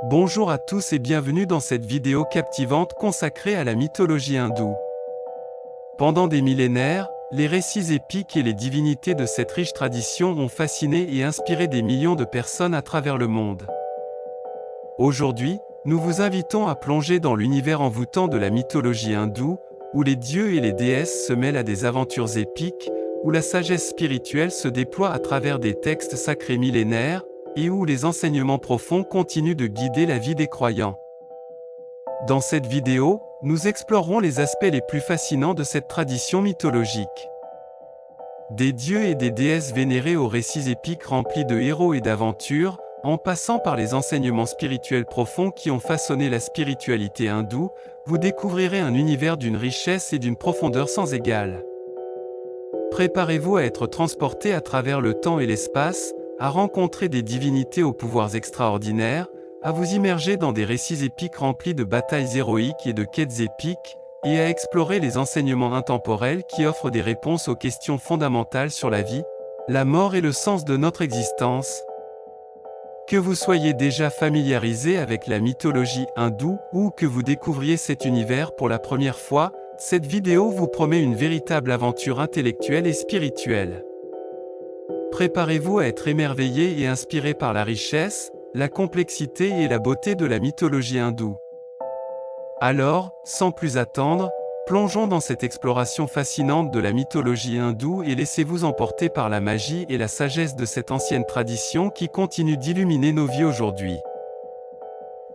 Bonjour à tous et bienvenue dans cette vidéo captivante consacrée à la mythologie hindoue. Pendant des millénaires, les récits épiques et les divinités de cette riche tradition ont fasciné et inspiré des millions de personnes à travers le monde. Aujourd'hui, nous vous invitons à plonger dans l'univers envoûtant de la mythologie hindoue, où les dieux et les déesses se mêlent à des aventures épiques, où la sagesse spirituelle se déploie à travers des textes sacrés millénaires, et où les enseignements profonds continuent de guider la vie des croyants. Dans cette vidéo, nous explorerons les aspects les plus fascinants de cette tradition mythologique. Des dieux et des déesses vénérés aux récits épiques remplis de héros et d'aventures, en passant par les enseignements spirituels profonds qui ont façonné la spiritualité hindoue, vous découvrirez un univers d'une richesse et d'une profondeur sans égale. Préparez-vous à être transporté à travers le temps et l'espace, à rencontrer des divinités aux pouvoirs extraordinaires, à vous immerger dans des récits épiques remplis de batailles héroïques et de quêtes épiques, et à explorer les enseignements intemporels qui offrent des réponses aux questions fondamentales sur la vie, la mort et le sens de notre existence. Que vous soyez déjà familiarisé avec la mythologie hindoue ou que vous découvriez cet univers pour la première fois, cette vidéo vous promet une véritable aventure intellectuelle et spirituelle. Préparez-vous à être émerveillé et inspiré par la richesse, la complexité et la beauté de la mythologie hindoue. Alors, sans plus attendre, plongeons dans cette exploration fascinante de la mythologie hindoue et laissez-vous emporter par la magie et la sagesse de cette ancienne tradition qui continue d'illuminer nos vies aujourd'hui.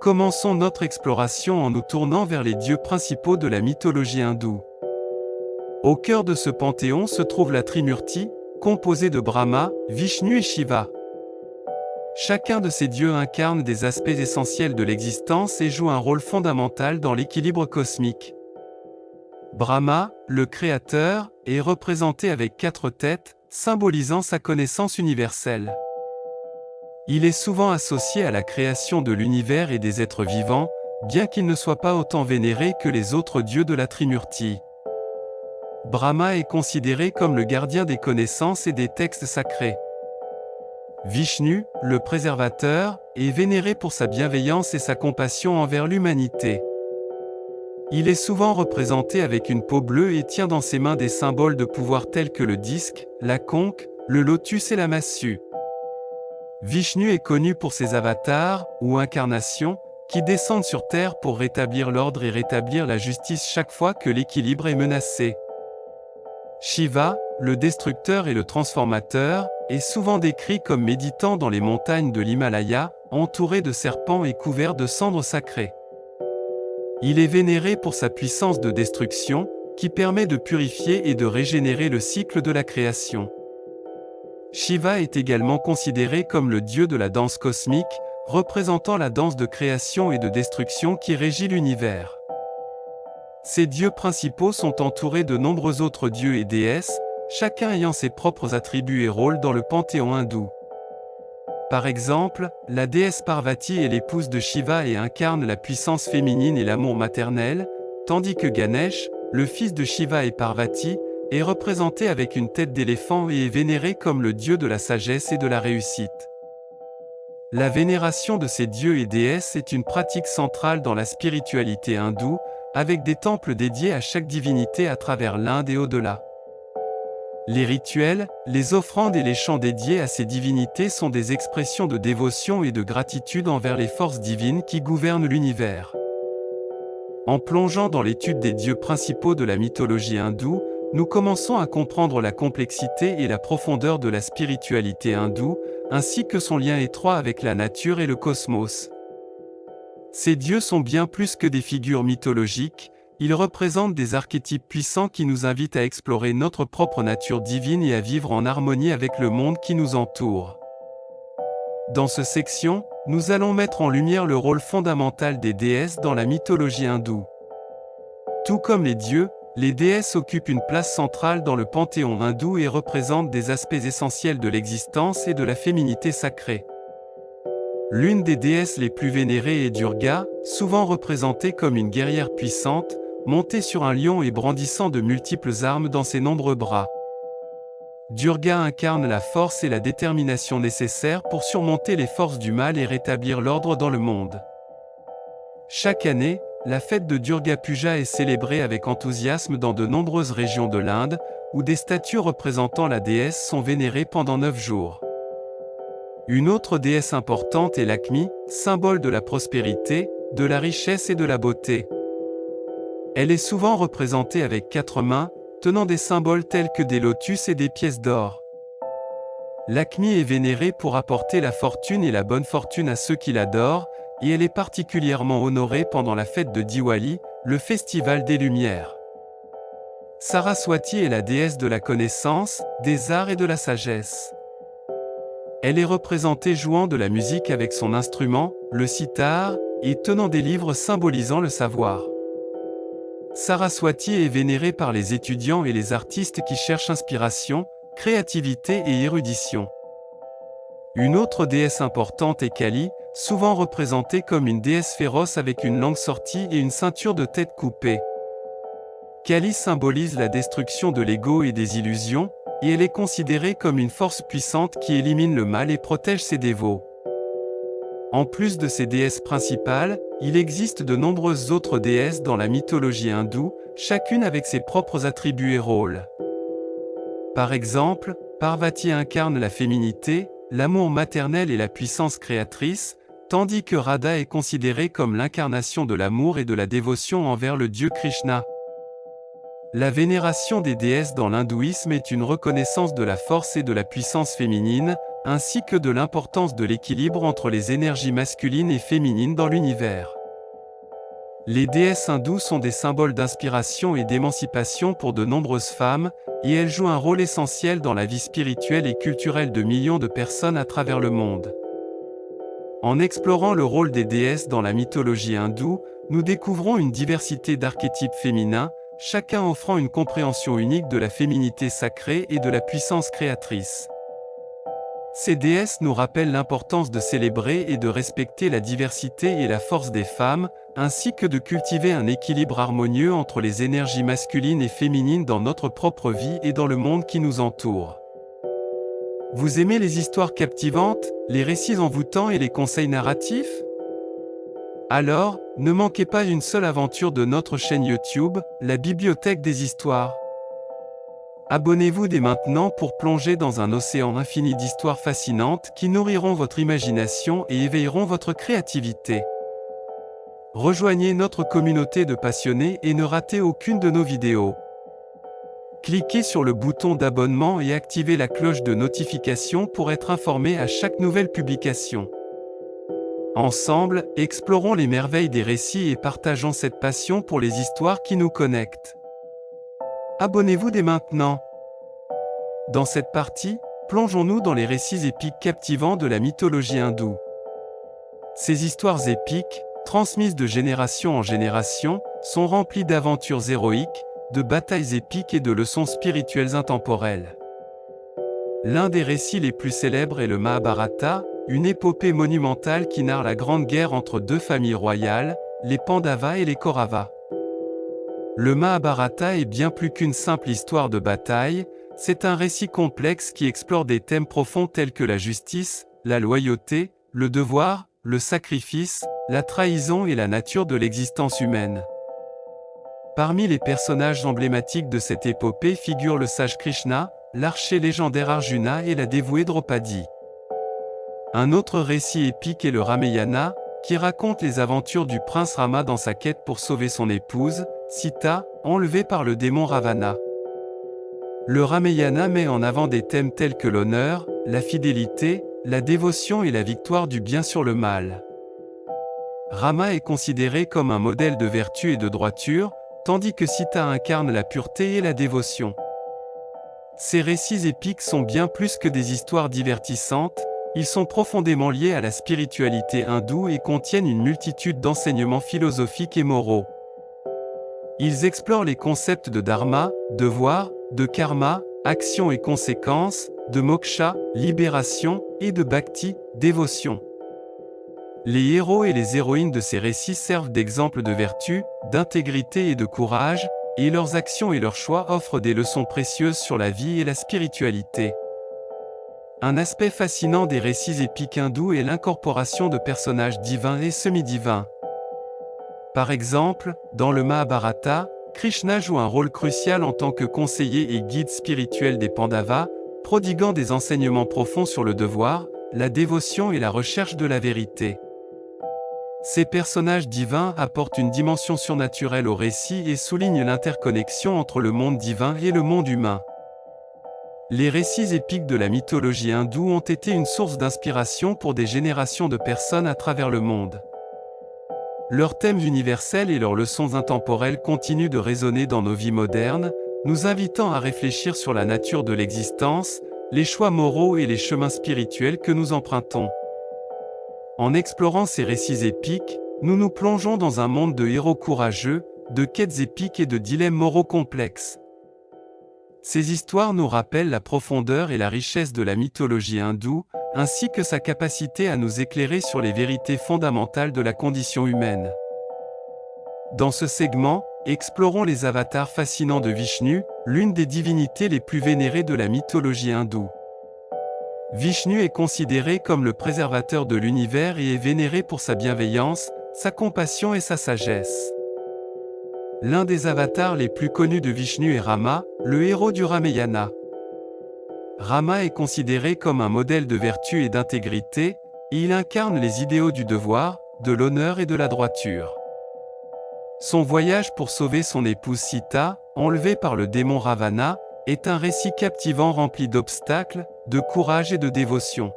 Commençons notre exploration en nous tournant vers les dieux principaux de la mythologie hindoue. Au cœur de ce panthéon se trouve la Trimurti, composée de Brahma, Vishnu et Shiva. Chacun de ces dieux incarne des aspects essentiels de l'existence et joue un rôle fondamental dans l'équilibre cosmique. Brahma, le créateur, est représenté avec 4 têtes, symbolisant sa connaissance universelle. Il est souvent associé à la création de l'univers et des êtres vivants, bien qu'il ne soit pas autant vénéré que les autres dieux de la Trimurti. Brahma est considéré comme le gardien des connaissances et des textes sacrés. Vishnu, le préservateur, est vénéré pour sa bienveillance et sa compassion envers l'humanité. Il est souvent représenté avec une peau bleue et tient dans ses mains des symboles de pouvoir tels que le disque, la conque, le lotus et la massue. Vishnu est connu pour ses avatars, ou incarnations, qui descendent sur Terre pour rétablir l'ordre et rétablir la justice chaque fois que l'équilibre est menacé. Shiva, le destructeur et le transformateur, est souvent décrit comme méditant dans les montagnes de l'Himalaya, entouré de serpents et couvert de cendres sacrées. Il est vénéré pour sa puissance de destruction, qui permet de purifier et de régénérer le cycle de la création. Shiva est également considéré comme le dieu de la danse cosmique, représentant la danse de création et de destruction qui régit l'univers. Ces dieux principaux sont entourés de nombreux autres dieux et déesses, chacun ayant ses propres attributs et rôles dans le panthéon hindou. Par exemple, la déesse Parvati est l'épouse de Shiva et incarne la puissance féminine et l'amour maternel, tandis que Ganesh, le fils de Shiva et Parvati, est représenté avec une tête d'éléphant et est vénéré comme le dieu de la sagesse et de la réussite. La vénération de ces dieux et déesses est une pratique centrale dans la spiritualité hindoue, avec des temples dédiés à chaque divinité à travers l'Inde et au-delà. Les rituels, les offrandes et les chants dédiés à ces divinités sont des expressions de dévotion et de gratitude envers les forces divines qui gouvernent l'univers. En plongeant dans l'étude des dieux principaux de la mythologie hindoue, nous commençons à comprendre la complexité et la profondeur de la spiritualité hindoue, ainsi que son lien étroit avec la nature et le cosmos. Ces dieux sont bien plus que des figures mythologiques, ils représentent des archétypes puissants qui nous invitent à explorer notre propre nature divine et à vivre en harmonie avec le monde qui nous entoure. Dans cette section, nous allons mettre en lumière le rôle fondamental des déesses dans la mythologie hindoue. Tout comme les dieux, les déesses occupent une place centrale dans le panthéon hindou et représentent des aspects essentiels de l'existence et de la féminité sacrée. L'une des déesses les plus vénérées est Durga, souvent représentée comme une guerrière puissante, montée sur un lion et brandissant de multiples armes dans ses nombreux bras. Durga incarne la force et la détermination nécessaires pour surmonter les forces du mal et rétablir l'ordre dans le monde. Chaque année, la fête de Durga Puja est célébrée avec enthousiasme dans de nombreuses régions de l'Inde, où des statues représentant la déesse sont vénérées pendant 9 jours. Une autre déesse importante est Lakshmi, symbole de la prospérité, de la richesse et de la beauté. Elle est souvent représentée avec 4 mains, tenant des symboles tels que des lotus et des pièces d'or. Lakshmi est vénérée pour apporter la fortune et la bonne fortune à ceux qui l'adorent, et elle est particulièrement honorée pendant la fête de Diwali, le festival des Lumières. Saraswati est la déesse de la connaissance, des arts et de la sagesse. Elle est représentée jouant de la musique avec son instrument, le sitar, et tenant des livres symbolisant le savoir. Saraswati est vénérée par les étudiants et les artistes qui cherchent inspiration, créativité et érudition. Une autre déesse importante est Kali, souvent représentée comme une déesse féroce avec une langue sortie et une ceinture de tête coupée. Kali symbolise la destruction de l'ego et des illusions, et elle est considérée comme une force puissante qui élimine le mal et protège ses dévots. En plus de ces déesses principales, il existe de nombreuses autres déesses dans la mythologie hindoue, chacune avec ses propres attributs et rôles. Par exemple, Parvati incarne la féminité, l'amour maternel et la puissance créatrice, tandis que Radha est considérée comme l'incarnation de l'amour et de la dévotion envers le dieu Krishna. La vénération des déesses dans l'hindouisme est une reconnaissance de la force et de la puissance féminine, ainsi que de l'importance de l'équilibre entre les énergies masculines et féminines dans l'univers. Les déesses hindoues sont des symboles d'inspiration et d'émancipation pour de nombreuses femmes, et elles jouent un rôle essentiel dans la vie spirituelle et culturelle de millions de personnes à travers le monde. En explorant le rôle des déesses dans la mythologie hindoue, nous découvrons une diversité d'archétypes féminins, chacun offrant une compréhension unique de la féminité sacrée et de la puissance créatrice. Ces déesses nous rappellent l'importance de célébrer et de respecter la diversité et la force des femmes, ainsi que de cultiver un équilibre harmonieux entre les énergies masculines et féminines dans notre propre vie et dans le monde qui nous entoure. Vous aimez les histoires captivantes, les récits envoûtants et les conseils narratifs? Alors, ne manquez pas une seule aventure de notre chaîne YouTube, la Bibliothèque des Histoires. Abonnez-vous dès maintenant pour plonger dans un océan infini d'histoires fascinantes qui nourriront votre imagination et éveilleront votre créativité. Rejoignez notre communauté de passionnés et ne ratez aucune de nos vidéos. Cliquez sur le bouton d'abonnement et activez la cloche de notification pour être informé à chaque nouvelle publication. Ensemble, explorons les merveilles des récits et partageons cette passion pour les histoires qui nous connectent. Abonnez-vous dès maintenant. Dans cette partie, plongeons-nous dans les récits épiques captivants de la mythologie hindoue. Ces histoires épiques, transmises de génération en génération, sont remplies d'aventures héroïques, de batailles épiques et de leçons spirituelles intemporelles. L'un des récits les plus célèbres est le Mahabharata, une épopée monumentale qui narre la grande guerre entre deux familles royales, les Pandavas et les Kauravas. Le Mahabharata est bien plus qu'une simple histoire de bataille, c'est un récit complexe qui explore des thèmes profonds tels que la justice, la loyauté, le devoir, le sacrifice, la trahison et la nature de l'existence humaine. Parmi les personnages emblématiques de cette épopée figurent le sage Krishna, l'archer légendaire Arjuna et la dévouée Draupadi. Un autre récit épique est le Ramayana, qui raconte les aventures du prince Rama dans sa quête pour sauver son épouse, Sita, enlevée par le démon Ravana. Le Ramayana met en avant des thèmes tels que l'honneur, la fidélité, la dévotion et la victoire du bien sur le mal. Rama est considéré comme un modèle de vertu et de droiture, tandis que Sita incarne la pureté et la dévotion. Ces récits épiques sont bien plus que des histoires divertissantes, ils sont profondément liés à la spiritualité hindoue et contiennent une multitude d'enseignements philosophiques et moraux. Ils explorent les concepts de dharma, devoir, de karma, action et conséquences, de moksha, libération, et de bhakti, dévotion. Les héros et les héroïnes de ces récits servent d'exemples de vertu, d'intégrité et de courage, et leurs actions et leurs choix offrent des leçons précieuses sur la vie et la spiritualité. Un aspect fascinant des récits épiques hindous est l'incorporation de personnages divins et semi-divins. Par exemple, dans le Mahabharata, Krishna joue un rôle crucial en tant que conseiller et guide spirituel des Pandavas, prodiguant des enseignements profonds sur le devoir, la dévotion et la recherche de la vérité. Ces personnages divins apportent une dimension surnaturelle au récit et soulignent l'interconnexion entre le monde divin et le monde humain. Les récits épiques de la mythologie hindoue ont été une source d'inspiration pour des générations de personnes à travers le monde. Leurs thèmes universels et leurs leçons intemporelles continuent de résonner dans nos vies modernes, nous invitant à réfléchir sur la nature de l'existence, les choix moraux et les chemins spirituels que nous empruntons. En explorant ces récits épiques, nous nous plongeons dans un monde de héros courageux, de quêtes épiques et de dilemmes moraux complexes. Ces histoires nous rappellent la profondeur et la richesse de la mythologie hindoue, ainsi que sa capacité à nous éclairer sur les vérités fondamentales de la condition humaine. Dans ce segment, explorons les avatars fascinants de Vishnu, l'une des divinités les plus vénérées de la mythologie hindoue. Vishnu est considéré comme le préservateur de l'univers et est vénéré pour sa bienveillance, sa compassion et sa sagesse. L'un des avatars les plus connus de Vishnu est Rama, le héros du Ramayana. Rama est considéré comme un modèle de vertu et d'intégrité, et il incarne les idéaux du devoir, de l'honneur et de la droiture. Son voyage pour sauver son épouse Sita, enlevée par le démon Ravana, est un récit captivant rempli d'obstacles, de courage et de dévotion.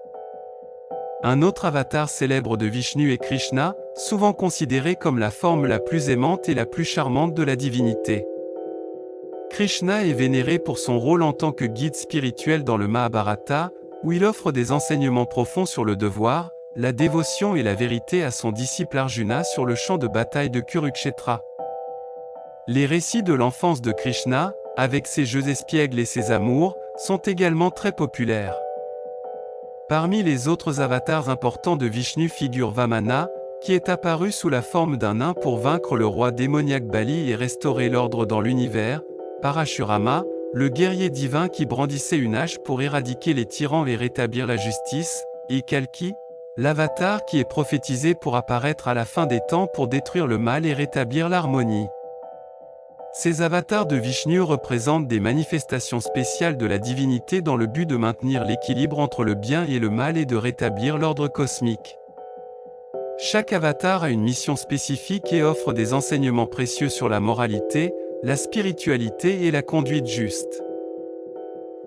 Un autre avatar célèbre de Vishnu est Krishna, souvent considéré comme la forme la plus aimante et la plus charmante de la divinité. Krishna est vénéré pour son rôle en tant que guide spirituel dans le Mahabharata, où il offre des enseignements profonds sur le devoir, la dévotion et la vérité à son disciple Arjuna sur le champ de bataille de Kurukshetra. Les récits de l'enfance de Krishna, avec ses jeux espiègles et ses amours, sont également très populaires. Parmi les autres avatars importants de Vishnu figure Vamana, qui est apparu sous la forme d'un nain pour vaincre le roi démoniaque Bali et restaurer l'ordre dans l'univers, Parashurama, le guerrier divin qui brandissait une hache pour éradiquer les tyrans et rétablir la justice, et Kalki, l'avatar qui est prophétisé pour apparaître à la fin des temps pour détruire le mal et rétablir l'harmonie. Ces avatars de Vishnu représentent des manifestations spéciales de la divinité dans le but de maintenir l'équilibre entre le bien et le mal et de rétablir l'ordre cosmique. Chaque avatar a une mission spécifique et offre des enseignements précieux sur la moralité, la spiritualité et la conduite juste.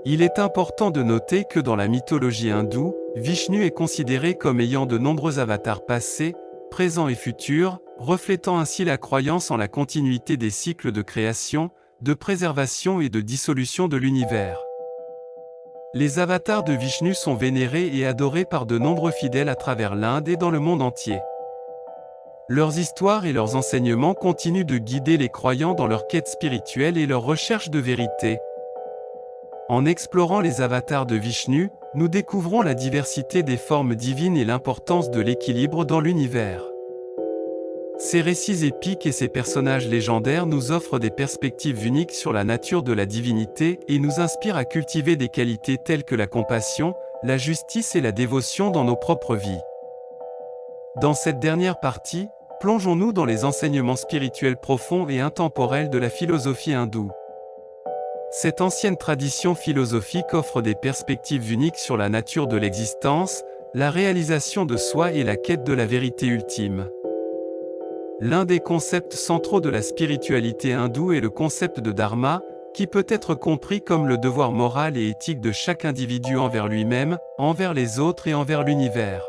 Il est important de noter que dans la mythologie hindoue, Vishnu est considéré comme ayant de nombreux avatars passés, présents et futurs, reflétant ainsi la croyance en la continuité des cycles de création, de préservation et de dissolution de l'univers. Les avatars de Vishnu sont vénérés et adorés par de nombreux fidèles à travers l'Inde et dans le monde entier. Leurs histoires et leurs enseignements continuent de guider les croyants dans leur quête spirituelle et leur recherche de vérité. En explorant les avatars de Vishnu, nous découvrons la diversité des formes divines et l'importance de l'équilibre dans l'univers. Ces récits épiques et ces personnages légendaires nous offrent des perspectives uniques sur la nature de la divinité et nous inspirent à cultiver des qualités telles que la compassion, la justice et la dévotion dans nos propres vies. Dans cette dernière partie, plongeons-nous dans les enseignements spirituels profonds et intemporels de la philosophie hindoue. Cette ancienne tradition philosophique offre des perspectives uniques sur la nature de l'existence, la réalisation de soi et la quête de la vérité ultime. L'un des concepts centraux de la spiritualité hindoue est le concept de dharma, qui peut être compris comme le devoir moral et éthique de chaque individu envers lui-même, envers les autres et envers l'univers.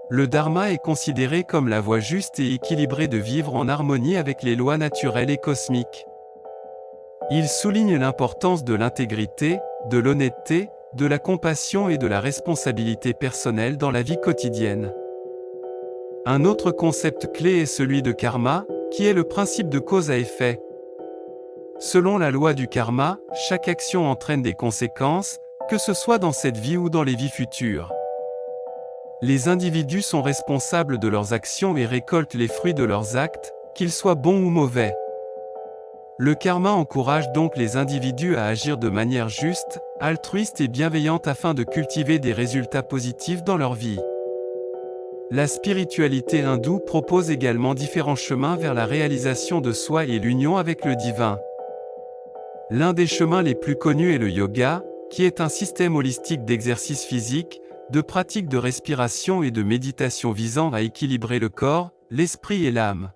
Le dharma est considéré comme la voie juste et équilibrée de vivre en harmonie avec les lois naturelles et cosmiques. Il souligne l'importance de l'intégrité, de l'honnêteté, de la compassion et de la responsabilité personnelle dans la vie quotidienne. Un autre concept clé est celui de karma, qui est le principe de cause à effet. Selon la loi du karma, chaque action entraîne des conséquences, que ce soit dans cette vie ou dans les vies futures. Les individus sont responsables de leurs actions et récoltent les fruits de leurs actes, qu'ils soient bons ou mauvais. Le karma encourage donc les individus à agir de manière juste, altruiste et bienveillante afin de cultiver des résultats positifs dans leur vie. La spiritualité hindoue propose également différents chemins vers la réalisation de soi et l'union avec le divin. L'un des chemins les plus connus est le yoga, qui est un système holistique d'exercices physiques, de pratiques de respiration et de méditation visant à équilibrer le corps, l'esprit et l'âme.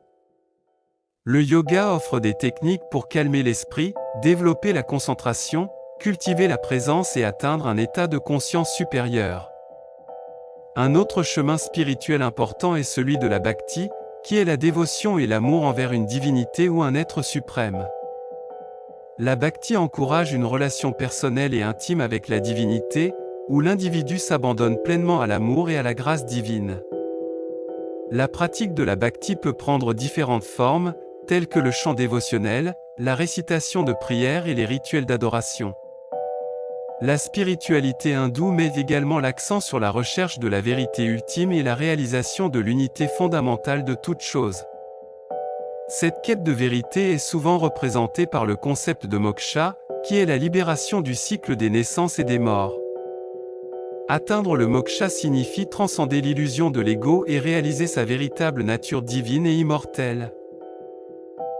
Le yoga offre des techniques pour calmer l'esprit, développer la concentration, cultiver la présence et atteindre un état de conscience supérieur. Un autre chemin spirituel important est celui de la bhakti, qui est la dévotion et l'amour envers une divinité ou un être suprême. La bhakti encourage une relation personnelle et intime avec la divinité, où l'individu s'abandonne pleinement à l'amour et à la grâce divine. La pratique de la bhakti peut prendre différentes formes, telles que le chant dévotionnel, la récitation de prières et les rituels d'adoration. La spiritualité hindoue met également l'accent sur la recherche de la vérité ultime et la réalisation de l'unité fondamentale de toute chose. Cette quête de vérité est souvent représentée par le concept de moksha, qui est la libération du cycle des naissances et des morts. Atteindre le moksha signifie transcender l'illusion de l'ego et réaliser sa véritable nature divine et immortelle.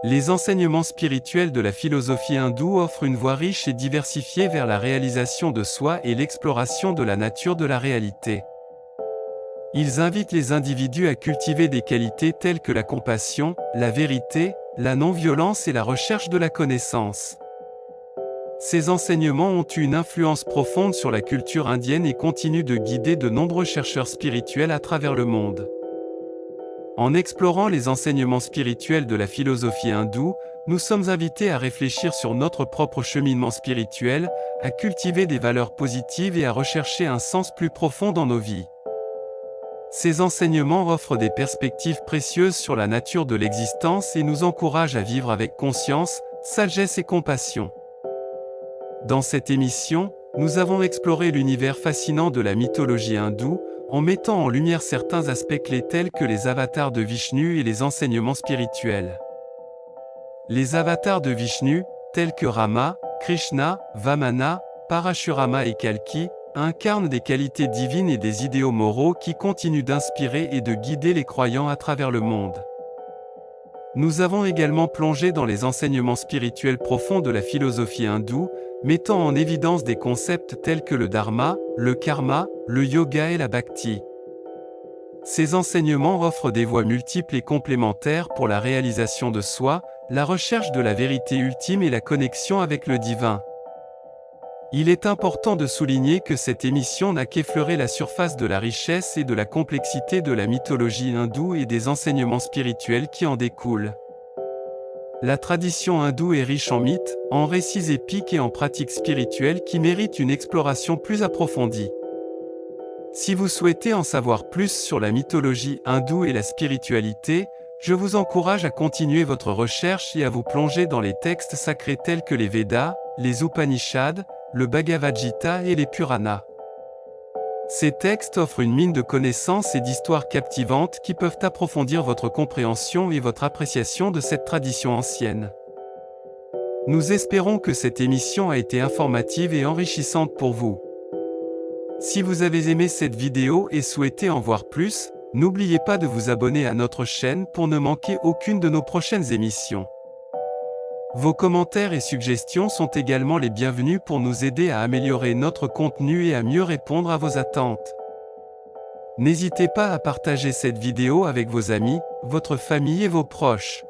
Les enseignements spirituels de la philosophie hindoue offrent une voie riche et diversifiée vers la réalisation de soi et l'exploration de la nature de la réalité. Ils invitent les individus à cultiver des qualités telles que la compassion, la vérité, la non-violence et la recherche de la connaissance. Ces enseignements ont eu une influence profonde sur la culture indienne et continuent de guider de nombreux chercheurs spirituels à travers le monde. En explorant les enseignements spirituels de la philosophie hindoue, nous sommes invités à réfléchir sur notre propre cheminement spirituel, à cultiver des valeurs positives et à rechercher un sens plus profond dans nos vies. Ces enseignements offrent des perspectives précieuses sur la nature de l'existence et nous encouragent à vivre avec conscience, sagesse et compassion. Dans cette émission, nous avons exploré l'univers fascinant de la mythologie hindoue, en mettant en lumière certains aspects clés tels que les avatars de Vishnu et les enseignements spirituels. Les avatars de Vishnu, tels que Rama, Krishna, Vamana, Parashurama et Kalki, incarnent des qualités divines et des idéaux moraux qui continuent d'inspirer et de guider les croyants à travers le monde. Nous avons également plongé dans les enseignements spirituels profonds de la philosophie hindoue, mettant en évidence des concepts tels que le dharma, le karma, le yoga et la bhakti. Ces enseignements offrent des voies multiples et complémentaires pour la réalisation de soi, la recherche de la vérité ultime et la connexion avec le divin. Il est important de souligner que cette émission n'a qu'effleuré la surface de la richesse et de la complexité de la mythologie hindoue et des enseignements spirituels qui en découlent. La tradition hindoue est riche en mythes, en récits épiques et en pratiques spirituelles qui méritent une exploration plus approfondie. Si vous souhaitez en savoir plus sur la mythologie hindoue et la spiritualité, je vous encourage à continuer votre recherche et à vous plonger dans les textes sacrés tels que les Védas, les Upanishads, le Bhagavad Gita et les Puranas. Ces textes offrent une mine de connaissances et d'histoires captivantes qui peuvent approfondir votre compréhension et votre appréciation de cette tradition ancienne. Nous espérons que cette émission a été informative et enrichissante pour vous. Si vous avez aimé cette vidéo et souhaitez en voir plus, n'oubliez pas de vous abonner à notre chaîne pour ne manquer aucune de nos prochaines émissions. Vos commentaires et suggestions sont également les bienvenus pour nous aider à améliorer notre contenu et à mieux répondre à vos attentes. N'hésitez pas à partager cette vidéo avec vos amis, votre famille et vos proches.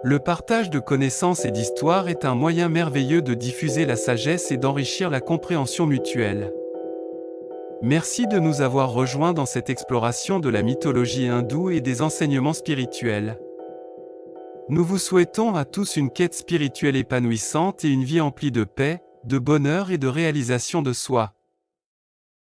Le partage de connaissances et d'histoires est un moyen merveilleux de diffuser la sagesse et d'enrichir la compréhension mutuelle. Merci de nous avoir rejoints dans cette exploration de la mythologie hindoue et des enseignements spirituels. Nous vous souhaitons à tous une quête spirituelle épanouissante et une vie emplie de paix, de bonheur et de réalisation de soi.